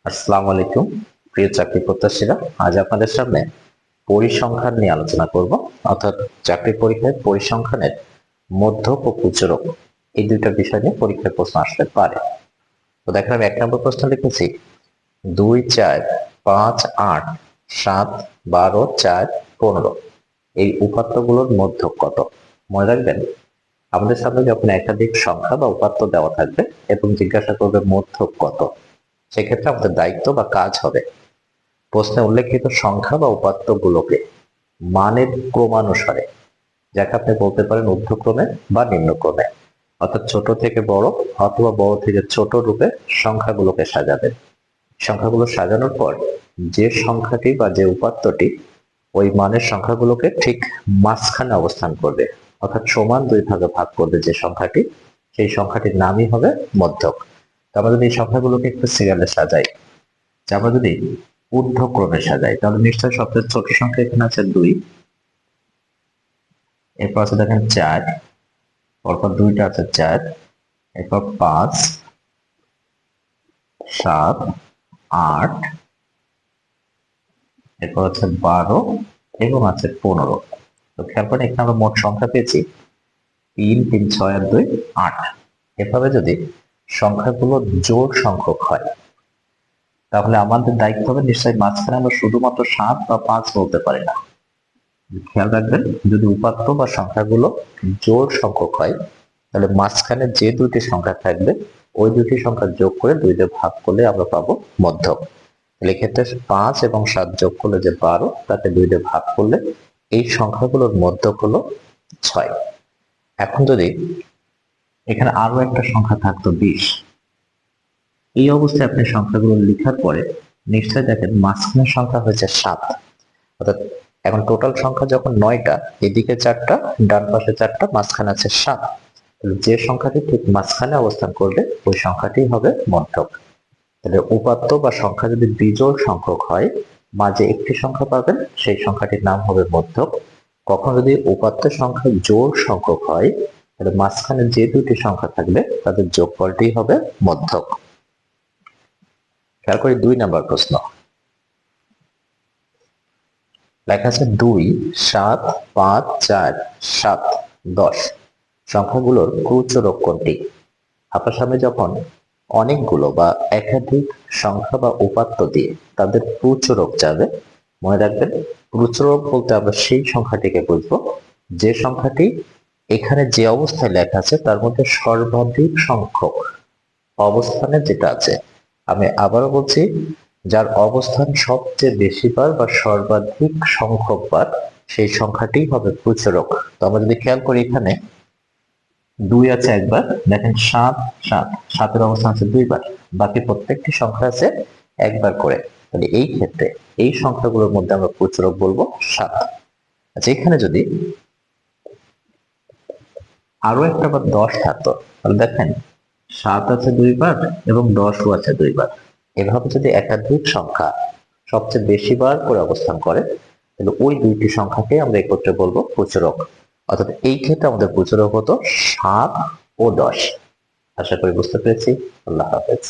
আসসালামু আলাইকুম প্রিয় চাকরি প্রত্যাশীরা, আজ আপনাদের সামনে পরিসংখ্যান নিয়ে আলোচনা করব। অর্থাৎ চাকরি পরীক্ষায় পরিসংখ্যানের মধ্যক ও প্রচুরক এই দুইটা বিষয় নিয়ে পরীক্ষায় প্রশ্ন আসতে পারে। তো দেখেন, আমি 1 নম্বর প্রশ্ন লিখেছি 2, 4, 5, 8, 7, 12, 4, 15 এই উপাত্তগুলোর মধ্যক কত? মনে রাখবেন, আমাদের সামনে যখন একাধিক সংখ্যা বা উপাত্ত দেওয়া থাকবে এবং জিজ্ঞাসা করবে মধ্যক কত, সেক্ষেত্রে আমাদের দায়িত্ব বা কাজ হবে প্রশ্নে উল্লেখিত সংখ্যা বা উপাত্তগুলোকে মানের ক্রমানুসারে, যাকে আপনি বলতে পারেন ঊর্ধ্বক্রমে বা নিম্নক্রমে, অর্থাৎ ছোট থেকে বড় অথবা বড় থেকে ছোট রূপে সংখ্যাগুলোকে সাজাবেন। সংখ্যাগুলো সাজানোর পর যে সংখ্যাটি বা যে উপাত্তটি ওই মানের সংখ্যাগুলোকে ঠিক মাঝখানে অবস্থান করবে, অর্থাৎ সমান দুই ভাগে ভাগ করবে যে সংখ্যাটি, সেই সংখ্যাটির নামই হবে মধ্যক। তো আমরা যদি এই সংখ্যাগুলোকে একটু সিরিয়ালে সাজাই, আমরা যদি ঊর্ধ্বক্রমে সাজাই, তাহলে নিশ্চয়ই সবচেয়ে ছোট সংখ্যা এখানে আছে 2, এরপর আছে দেখেন 4, পরপর 2টা আছে 4, এরপর 5, 7, 8, এরপর আছে 12 এবং আছে 15। তো খেয়াল করেন, এখানে আমরা মোট সংখ্যা পেয়েছি 3, 3, 6 আর 2, 8। এভাবে যদি সংখ্যাগুলো জোড় সংখ্যক হয়, তাহলে আমাদের দায়িত্ব হবে নিশ্চয়ই মাঝখানে আমরা শুধুমাত্র 7 বা 5 বলতে পারি না। খেয়াল রাখবেন, যদি উপাত্ত বা সংখ্যাগুলো জোড় সংখ্যক হয়, তাহলে মাঝখানে যে দুটি সংখ্যা থাকবে ওই দুটি সংখ্যা যোগ করে 2 দিয়ে ভাগ করলে আমরা পাবো মধ্যক। তাহলে এক্ষেত্রে 5 এবং 7 যোগ করলে যে 12, তাকে 2 দিয়ে ভাগ করলে এই সংখ্যাগুলোর মধ্যক হলো 6। এখন যদি এখানে আরো একটা সংখ্যা থাকতো 20, এই অবস্থায় আপনি সংখ্যাগুলো লেখার পরে নিশ্চয় দেখেন মাঝখানের সংখ্যা হয়েছে 7। অর্থাৎ এখন টোটাল সংখ্যা যখন 9টা, এদিকে 4টা, ডান পাশে 4টা, মাঝখানে আছে 7, যে সংখ্যাটি ঠিক মাঝখানে অবস্থান করবে ওই সংখ্যাটি হবে মধ্যক। তাহলে উপাত্ত বা সংখ্যা যদি বিজোড় সংখ্যক হয়, মাঝে একটি সংখ্যা পাবেন, সেই সংখ্যাটির নাম হবে মধ্যক। কখন যদি উপাত্তের সংখ্যা জোড় সংখ্যক হয়, তাহলে মাঝখানে যে দুটি সংখ্যা থাকবে তাদের যোগফলটি হবে মধ্যক। খেয়াল করি 2 নম্বর প্রশ্ন, লেখা আছে 2, 7, 5, 4, 7, 10 সংখ্যাগুলোর প্রচুরক কোনটি? আপনার সামনে যখন অনেকগুলো বা একাধিক সংখ্যা বা উপাত্ত দিয়ে তাদের প্রচুরক যাবে, মনে রাখবেন প্রচুরক বলতে আমরা সেই সংখ্যাটিকে বুঝবো যে সংখ্যাটি এখানে যে অবস্থায় লেখা আছে তার মধ্যে সর্বাধিক সংখ্যক অবস্থানে যেটা আছে। আমি আবারও বলছি, যার অবস্থান সবচেয়ে বেশিবার বা সর্বাধিক সংখ্যকবার, সেই সংখ্যাটি হবে প্রচুরক। তো আমরা যদি খেয়াল করি, এখানে 2 আছে একবার, দেখেন 7, 7, 7-এর অবস্থান আছে 2বার, বাকি প্রত্যেকটি সংখ্যা আছে একবার করে। তাহলে এই ক্ষেত্রে এই সংখ্যাগুলোর মধ্যে আমরা প্রচুরক বলবো 7। আচ্ছা, এখানে যদি আরো একটা বা 10 থাকতো, তাহলে দেখেন 7 আছে 2বার এবং 10ও আছে 2বার। এভাবে যদি একাধিক সংখ্যা সবচেয়ে বেশি বার করে অবস্থান করে, তাহলে ওই দুইটি সংখ্যাকে আমরা একত্রে বলবো প্রচুরক। অর্থাৎ এই ক্ষেত্রে আমাদের প্রচুরক হতো 7 ও 10। আশা করি বুঝতে পেরেছি। আল্লাহ হাফেজ।